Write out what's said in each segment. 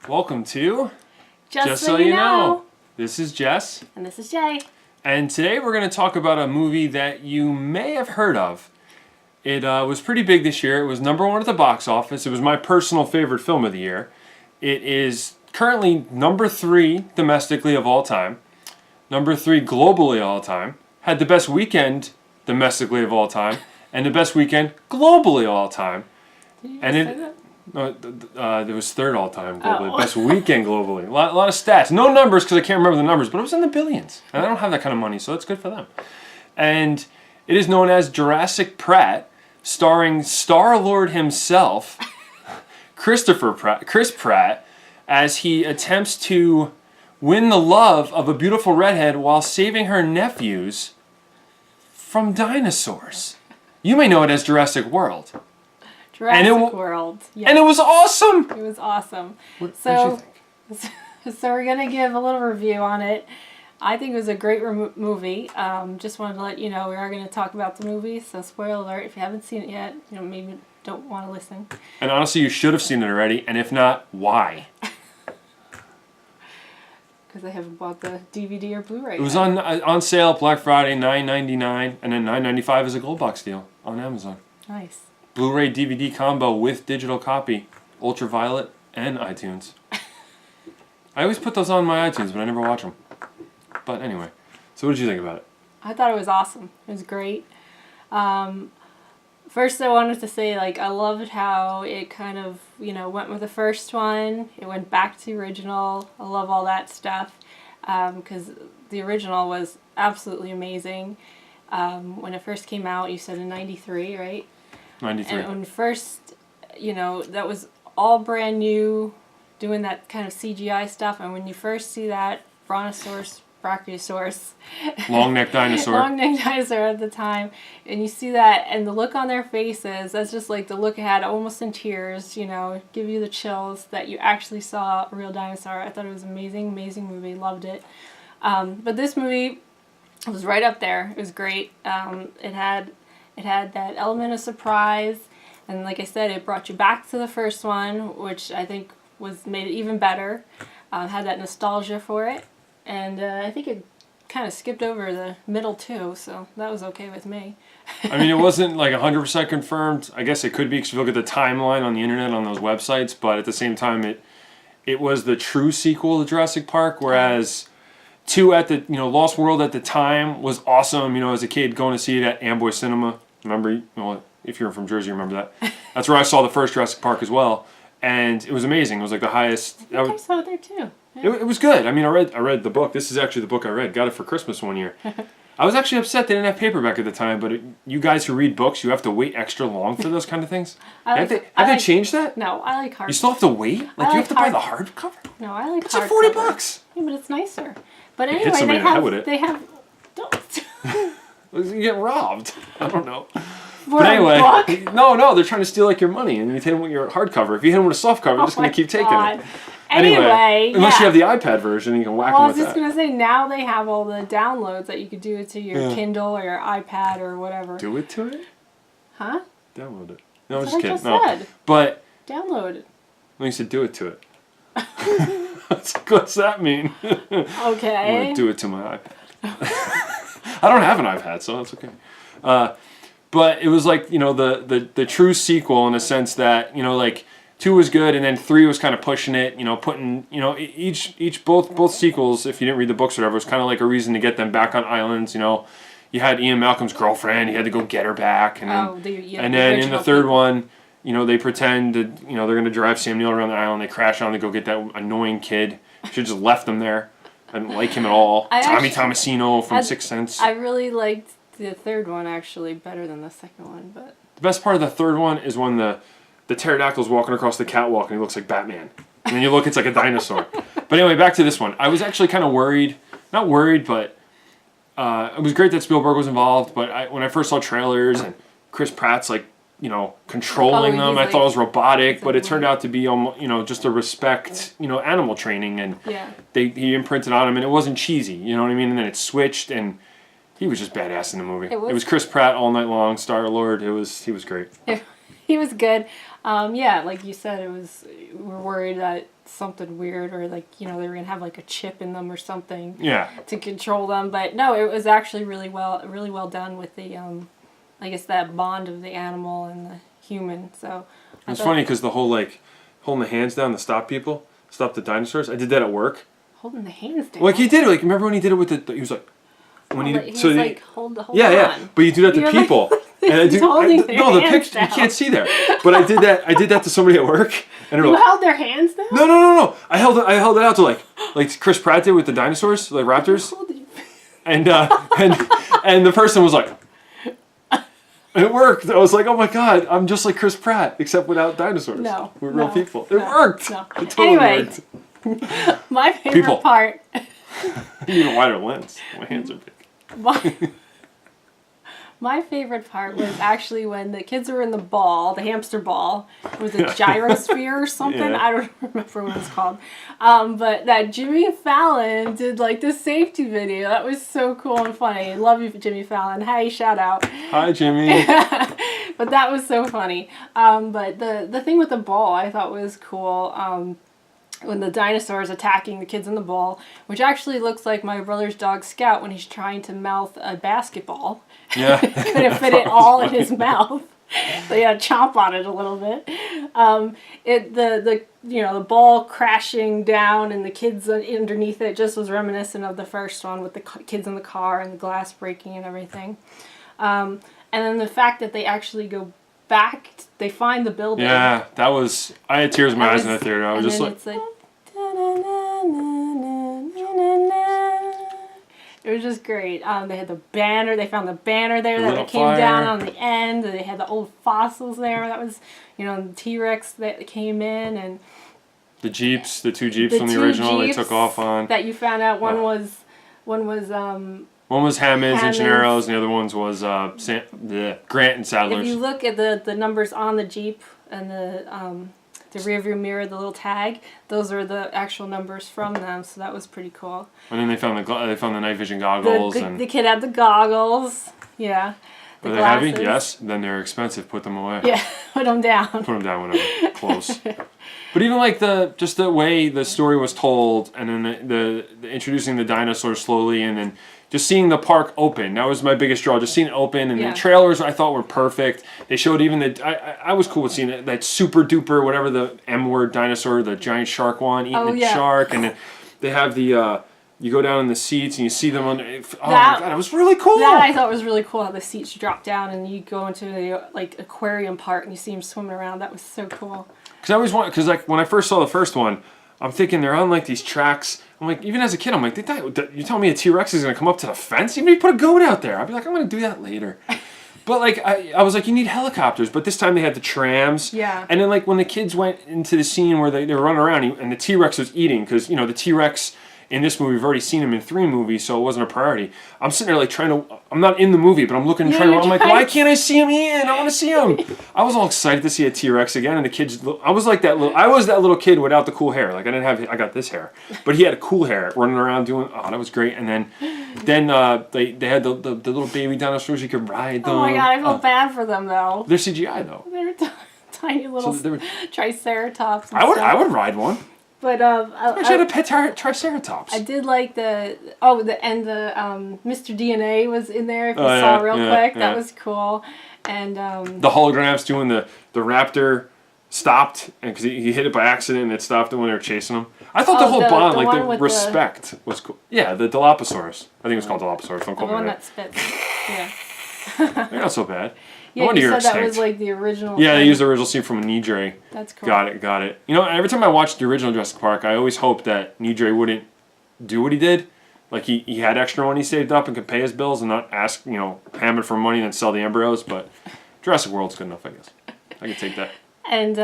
Welcome to Just So You Know. This is Jess. And this is Jay. And today we're going to talk about a movie that you may have heard of. It was pretty big this year. It was #1 at the box office. It was my personal favorite film of the year. It is currently #3 domestically of all time. #3 globally of all time. Had the best weekend domestically of all time. And the best weekend globally of all time. Did you And say it, that? It was third all time globally. Oh. Best weekend globally. A lot of stats. No numbers because I can't remember the numbers, but it was in the billions. And I don't have that kind of money, so that's good for them. And it is known as Jurassic Pratt, starring Star-Lord himself, Chris Pratt, as he attempts to win the love of a beautiful redhead while saving her nephews from dinosaurs. You may know it as Jurassic World. Jurassic World. Yes. And it was awesome! It was awesome. What did So, you think? so we're going to give a little review on it. I think it was a great movie. Just wanted to let you know we are going to talk about the movie. So spoiler alert, if you haven't seen it yet, maybe don't want to listen. And honestly, you should have seen it already. And if not, why? Because I haven't bought the DVD or Blu-ray It was yet. on sale Black Friday, $9.99, and then $9.95 as a gold box deal on Amazon. Nice. Blu-ray DVD combo with digital copy, Ultraviolet, and iTunes. I always put those on my iTunes, but I never watch them. But anyway, so what did you think about it? I thought it was awesome. It was great. First, I wanted to say, I loved how it kind of, went with the first one. It went back to the original. I love all that stuff because the original was absolutely amazing. When it first came out, you said in '93, right? 93. And when first, that was all brand new, doing that kind of CGI stuff. And when you first see that Brontosaurus, Brachiosaurus, Long-necked dinosaur. long-necked dinosaur at the time, and you see that, and the look on their faces, that's just like the look I had, almost in tears, give you the chills that you actually saw a real dinosaur. I thought it was an amazing, amazing movie. Loved it. But this movie was right up there. It was great. It had that element of surprise, and like I said, it brought you back to the first one, which I think made it even better. Had that nostalgia for it, and I think it kind of skipped over the middle too, so that was okay with me. I mean, it wasn't 100% confirmed. I guess it could be because if you look at the timeline on the internet on those websites, but at the same time, it was the true sequel to Jurassic Park, whereas 2 at the Lost World at the time was awesome. As a kid going to see it at Amboy Cinema. Remember, if you're from Jersey, you remember that. That's where I saw the first Jurassic Park as well, and it was amazing. It was the highest. I saw it there too. Yeah. It was good. I mean, I read the book. This is actually the book I read. Got it for Christmas one year. I was actually upset they didn't have paperback at the time, but you guys who read books, you have to wait extra long for those kind of things. Have they changed that? No, I like hardcover. You still have to wait? You have to buy the hardcover? No, I like It's hardcover. $40. Yeah, but it's nicer. But hit anyway, somebody in the head with it. they have. Don't. You get robbed. I don't know. For But anyway, a book? no, they're trying to steal your money, and you hit them with your hardcover. If you hit them with a soft cover, they're just going to keep taking it. Anyway, unless you yeah. have the iPad version, you can whack Well, I them was with just that. going to say, now they have all the downloads that you could do it to your Kindle or your iPad or whatever. Do it to it? Huh? Download it. No, I'm That's just what I kidding. just No. said. But Download it. no, you said do it to it. What's that mean? I'm Okay. going to do it to my iPad. I don't have an iPad, so that's okay. But it was the true sequel in a sense that 2 was good and then 3 was kind of pushing it, putting both sequels, if you didn't read the books or whatever, was kind of like a reason to get them back on islands. You had Ian Malcolm's girlfriend, he had to go get her back, and then in the third one, they pretend that they're going to drive Sam Neill around the island. They crash on to go get that annoying kid. Should have just left him there. I didn't like him at all. Tommy Tomasino from Sixth Sense. I really liked the third one actually better than the second one, but The best part of the third one is when the pterodactyl's walking across the catwalk and he looks like Batman. And then you look, it's like a dinosaur. But anyway, back to this one. I was actually kind of worried. Not worried, but it was great that Spielberg was involved. But when I first saw trailers and Chris Pratt's controlling them, I thought it was robotic. But it turned out to be just to respect animal training, and he imprinted on him, and it wasn't cheesy. You know what I mean? And then it switched, and he was just badass in the movie. It was Chris Pratt all night long, Star-Lord. He was great. He was good. Like you said, we're worried that something weird, or like, you know, they were gonna have like a chip in them or something. Yeah. To control them, but no, it was actually really well done with the I guess that bond of the animal and the human. So It's funny because the whole like holding the hands down to stop people, stop the dinosaurs. I did that at work. holding the hands down. Like he did it. Like remember when he did it with the he was like when he he was so like hold on. yeah. But you do that to You're people. Like, and I do holding their no the hands picture down. you can't see there. But I did that to somebody at work. And You like, held their hands down? no. I held it out to like Chris Pratt did with the dinosaurs, like raptors. And the person was like, it worked. I was like, oh my god, I'm just like Chris Pratt, except without dinosaurs. No. We're real people. It worked. No. It totally Anyway, worked. my favorite part. You need a wider lens. My hands are big. My favorite part was actually when the kids were in the ball, the hamster ball. It was a gyrosphere or something. Yeah. I don't remember what it was called. But that Jimmy Fallon did like the safety video. That was so cool and funny. Love you, Jimmy Fallon. Hey, shout out. Hi, Jimmy. But that was so funny. But the thing with the ball I thought was cool. When the dinosaurs attacking the kids in the ball, which actually looks like my brother's dog Scout when he's trying to mouth a basketball. Yeah. Couldn't fit it all in his mouth. So you had to chomp on it a little bit. The ball crashing down and the kids underneath it just was reminiscent of the first one with the kids in the car and the glass breaking and everything. And then the fact that they actually go back, they find the building. Yeah, that was. I had tears in my eyes in that theater. I was just like. It's like it was just great. They had the banner. They found the banner there that came down on the end. They had the old fossils there. That was, the T-Rex that came in, and The Jeeps, the two Jeeps from the original, they took off on. That you found out one was One was Hammond's and Gennaro's, and the other ones was Grant and Sadler's. If you look at the numbers on the Jeep and the rear view mirror, the little tag, those are the actual numbers from them, so that was pretty cool. And then they found the night vision goggles. The kid had the goggles, yeah. Are they heavy? Yes. Then they're expensive. Put them away. Yeah, put them down. Put them down whenever. Close. But even like just the way the story was told, and then the introducing the dinosaurs slowly, and then just seeing the park open. That was my biggest draw. Just seeing it open, and the trailers I thought were perfect. They showed even I was cool with seeing that super duper whatever the M word dinosaur, the giant shark one eating the shark, and then they have the. You go down in the seats and you see them on. Oh my god, it was really cool. That I thought was really cool. How the seats drop down and you go into the aquarium part and you see them swimming around. That was so cool. Because I always want, when I first saw the first one, I'm thinking they're on these tracks. I'm like, even as a kid, I'm like, you telling me a T-Rex is gonna come up to the fence? Even if you put a goat out there, I'd be like, I'm gonna do that later. But I was like, you need helicopters. But this time they had the trams. Yeah. And then when the kids went into the scene where they were running around and the T-Rex was eating, because the T-Rex. In this movie, we've already seen him in 3 movies, so it wasn't a priority. I'm sitting there I'm not in the movie, but I'm looking and I'm like, why can't I see him eating? I want to see him. I was all excited to see a T-Rex again, and the kids, I was that little kid without the cool hair. I got this hair, but he had a cool hair running around doing, that was great. And then they had the little baby dinosaurs you could ride them. Oh my god, I felt bad for them though. They're CGI though. They're tiny little triceratops. I would ride one. But I had a pet triceratops. I did like the Mr. DNA was in there. If you saw real quick, that was cool. And the holograms doing the raptor stopped and because he hit it by accident and it stopped it when they were chasing him. I thought the whole bond, the respect was cool. Yeah, the Dilophosaurus. I think it was called Dilophosaurus. Don't quote me. The one that spits. Yeah. They're not so bad. Yeah, you said that was the original. Yeah, they used the original scene from Nidre. That's cool. Got it. Every time I watched the original Jurassic Park, I always hoped that Nidre wouldn't do what he did. Like he had extra money saved up and could pay his bills and not ask, Hammond for money and then sell the embryos. But Jurassic World's good enough, I guess. I can take that. And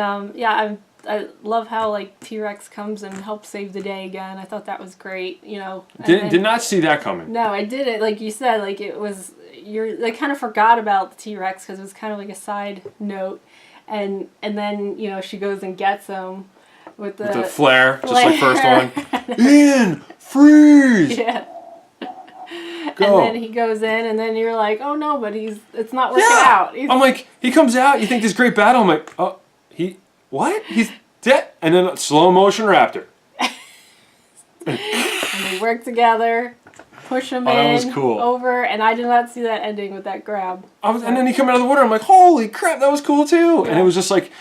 I love how T-Rex comes and helps save the day again. I thought that was great. Did not see that coming. No, I didn't. Like you said, it was. They kind of forgot about the T-Rex because it was kind of a side note, and then she goes and gets him with the flare, just like first one. Ian, freeze. Yeah. Go. And then he goes in, and then you're like, oh no, but it's not working out. I'm like, he comes out. You think this great battle? I'm like, oh, what? He's And then slow motion raptor. And they work together, push him that was in, cool. over, and I did not see that ending with that grab. And then he come out of the water. I'm like, holy crap, that was cool too. Yeah. And it was just like,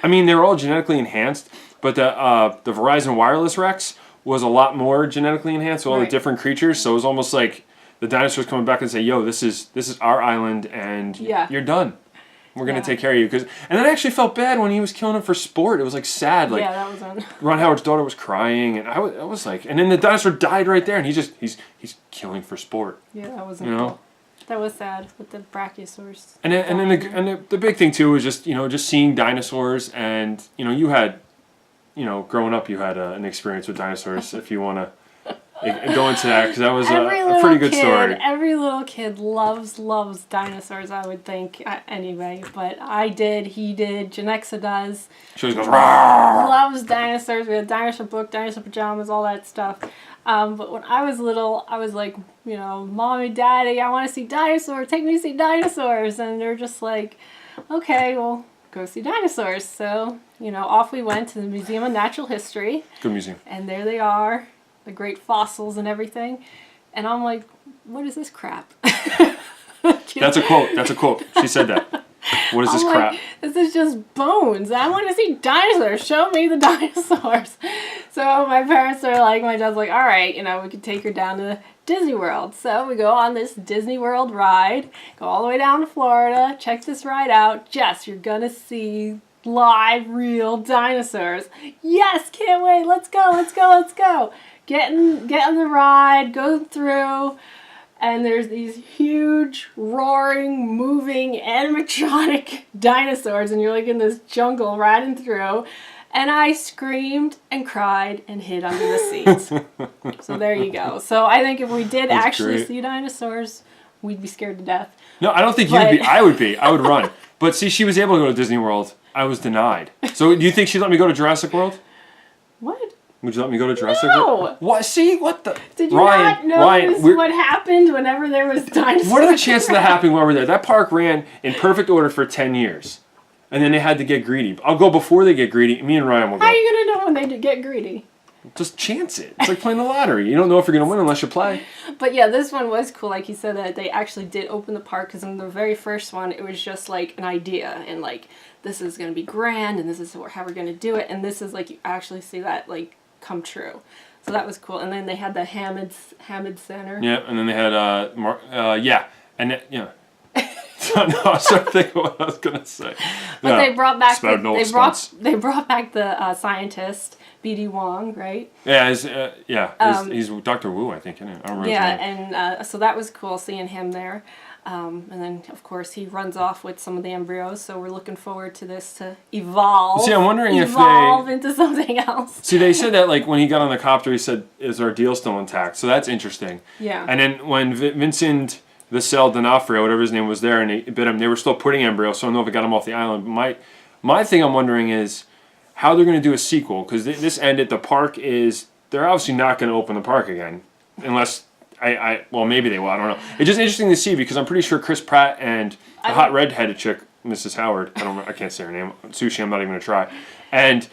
I mean, they were all genetically enhanced, but the Verizon Wireless Rex was a lot more genetically enhanced with all the different creatures. So it was almost like the dinosaurs coming back and say, yo, this is our island, and you're done. We're going to take care of you. And then I actually felt bad when he was killing him for sport. It was like sad. Like, that was on. Ron Howard's daughter was crying, and I was like, and then the dinosaur died right there, and he's killing for sport. Yeah, that wasn't cool. That was sad with the brachiosaurs. And then the big thing too was just seeing dinosaurs, and you had, growing up you had an experience with dinosaurs. If you want to go into that, because that was a pretty good story. Every little kid loves dinosaurs, I would think, anyway. But I did, he did, Janexa does. She always goes, "Rawr!" Loves dinosaurs. We had dinosaur book, dinosaur pajamas, all that stuff. But when I was little, I was like, Mommy, Daddy, I want to see dinosaurs. Take me to see dinosaurs. And they're just like, okay, well, go see dinosaurs. So, off we went to the Museum of Natural History. Good museum. And there they are. The great fossils and everything, and I'm like, what is this crap? That's a quote. She said that. What is this crap? This is just bones. I want to see dinosaurs. Show me the dinosaurs. So my parents are like, my dad's like, all right, we could take her down to Disney World. So we go on this Disney World ride, go all the way down to Florida, check this ride out. Jess, you're gonna see live, real dinosaurs. Yes, can't wait. Let's go. Get on the ride, go through, and there's these huge, roaring, moving, animatronic dinosaurs, and you're like in this jungle riding through, and I screamed and cried and hid under the seats. So there you go. So I think if we did actually see dinosaurs, we'd be scared to death. No, I don't think you'd be. I would be. I would run. But see, she was able to go to Disney World. I was denied. So do you think she'd let me go to Jurassic World? What? Would you let me go to Jurassic World? What? See? What the? Did you not notice what happened whenever there was dinosaurs? What are the chances of that happening while we're there? That park ran in perfect order for 10 years. And then they had to get greedy. I'll go before they get greedy. Me and Ryan will go. How are you going to know when they get greedy? Just chance it. It's like playing the lottery. You don't know if you're going to win unless you play. But yeah, this one was cool. Like you said, that they actually did open the park, because in the very first one, it was just like an idea. And like, this is going to be grand, and this is how we're going to do it. And this is like, you actually see that like come true. So that was cool. And then they had the Hamid Center. Yeah, and then they had and then, no, I was trying to think of what I was gonna say. But they brought back they brought back the scientist B.D. Wong, right? Yeah, he's Dr. Wu, I think, isn't it? I don't remember. Yeah, and so that was cool seeing him there. And then, of course, he runs off with some of the embryos, so we're looking forward to this to evolve. See, I'm wondering if into something else. See, they said that, like, when he got on the copter, he said, is our deal still intact? So that's interesting. Yeah. And then when Vincent Vassell D'Onofrio, whatever his name was there, and he bit him, they were still putting embryos, so I don't know if it got him off the island. But my thing I'm wondering is how they're going to do a sequel, because this ended, the park is, they're obviously not going to open the park again, unless... well, maybe they will. I don't know. It's just interesting to see, because I'm pretty sure Chris Pratt and the hot red-headed chick, Mrs. Howard, I can't say her name. Sushi, I'm not even going to try. And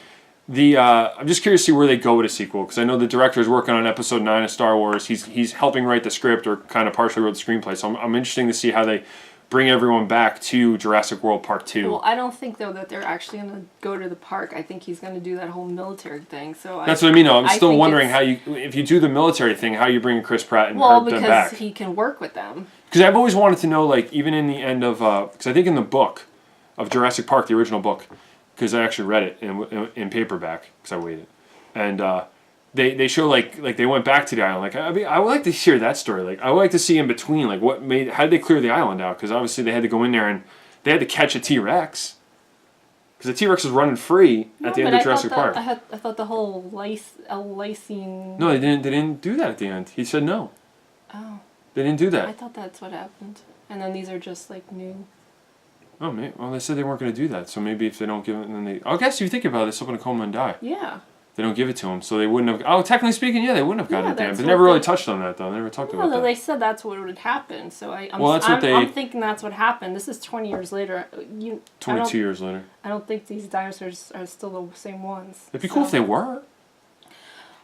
I'm just curious to see where they go with a sequel, because I know the director is working on Episode 9 of Star Wars. He's helping write the script, or kind of partially wrote the screenplay. So I'm interested to see how they bring everyone back to Jurassic World Part 2. Well, I don't think, though, that they're actually going to go to the park. I think he's going to do that whole military thing. So that's what I mean, though. I'm still wondering if you do the military thing, how you bring Chris Pratt and them back. Well, because he can work with them. Because I've always wanted to know, like, even in the end of... Because I think in the book of Jurassic Park, the original book, because I actually read it in paperback, because I waited, and they show, like they went back to the island. Like, I would like to hear that story. Like, I would like to see in between, like, how did they clear the island out? Because obviously they had to go in there and they had to catch a T-Rex. Because the T-Rex was running free at the end of Jurassic Park. I thought the whole lysine... No, they didn't do that at the end. He said no. Oh. They didn't do that. I thought that's what happened. And then these are just, like, new... Oh, maybe. Well, they said they weren't going to do that. So maybe if they don't give it, then they... I guess if you think about it, they're still going to coma and die. Yeah. they don't give it to him, so they wouldn't have. Oh, technically speaking, yeah, they wouldn't have gotten Yeah, it. Damn, that's but what they never really they- touched on that though. They never talked about Well, that. they said that's what would happen. So that's what I'm thinking that's what happened. This is 20 years later. 22 years later. I don't think these dinosaurs are still the same ones. It'd be cool if they were.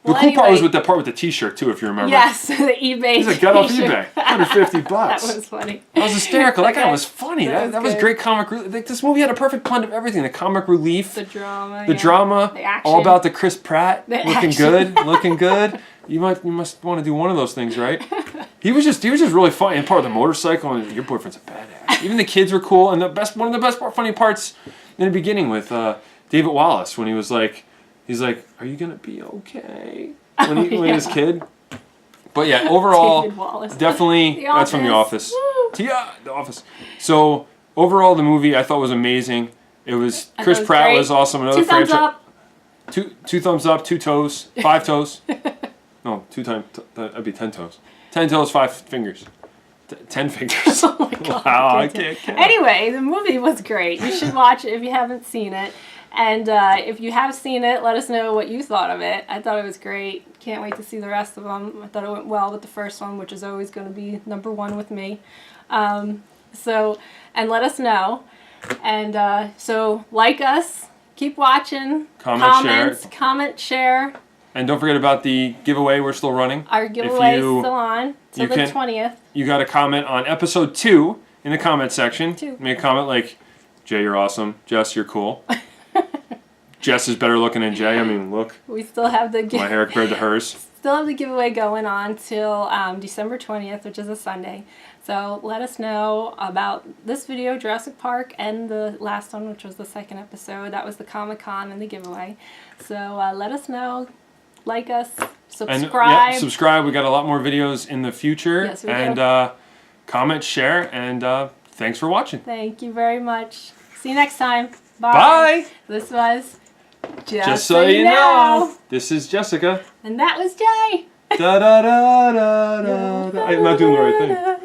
Well, the cool part was anyway. with that part with the T-shirt too, if you remember. Yes, the eBay. He's like, got off t-shirt. eBay, $150. That was funny. That was hysterical. That guy was funny. That That was was good. great comic relief. Like, this movie had a perfect blend of everything. The comic relief, The drama. the yeah. drama, The action. all about the Chris Pratt The looking action. good, looking good. You must want to do one of those things, right? He was just really funny. And part of the motorcycle, and your boyfriend's a badass. Even the kids were cool. And one of the best funny parts in the beginning with David Wallace when he's like, "Are you gonna be okay?" When he was a kid. But yeah, overall, David Wallace. definitely The that's from The Office. Office. Woo! Yeah, The Office. So overall, the movie I thought was amazing. It was I Chris thought it was Pratt great. was awesome. Another 2 thumbs franchise. up. Two thumbs up, 2 toes, 5 toes. No, 2 times. That'd be 10 toes. 10 toes, 5 fingers. 10 fingers. Oh my God, Wow, I can't can't. Anyway, the movie was great. You should watch it if you haven't seen it. And if you have seen it, let us know what you thought of it. I thought it was great. Can't wait to see the rest of them. I thought it went well with the first one, which is always going to be #1 with me. And let us know. And so like us, keep watching. Comment, share. And don't forget about the giveaway. We're still running. Our giveaway is you- still on till the 20th. You got to comment on episode 2 in the comment section. 2. Make a comment like, Jay, you're awesome. Jess, you're cool. Jess is better looking than Jay. I mean, look. We still have the My hair compared to hers. Still have the giveaway going on till December 20th, which is a Sunday. So let us know about this video, Jurassic Park, and the last one, which was the 2nd episode. That was the Comic-Con and the giveaway. So let us know. Like us. Subscribe. And, subscribe. We got a lot more videos in the future. Yes, we do. And comment, share, and thanks for watching. Thank you very much. See you next time. Bye. Bye. This was Just so you know, this is Jessica. And that was Jay. Da da da da da. I'm not doing the right thing.